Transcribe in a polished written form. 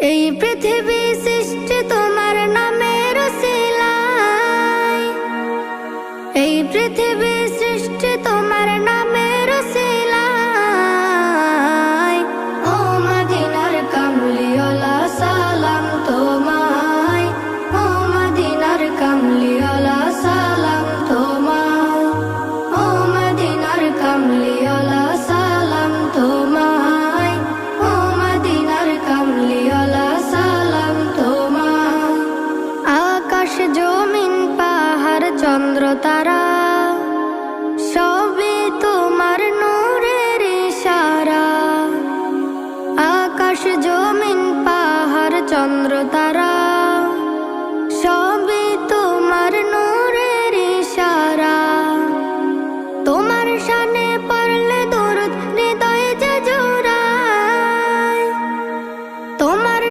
এই পৃথিবী সৃষ্টি তোমার নামের উসিলায়, এই পৃথিবী সৃষ্টি তোমার নামের উসিলায়। ও মদিনার কামলিওয়ালা সালাম তোমায়, ও মদিনার কামলিওয়ালা সালাম তোমায়, ও মদিনার কামলিওয়ালা সালাম তোমায়, ও মদিনার কামলিওয়ালা সালাম তোমায়। আকাশ জমিন পাহাড় চন্দ্র তারা সবই তোমার নূরের ইশারা। আকাশ জমিন পাহাড় চন্দ্র তারা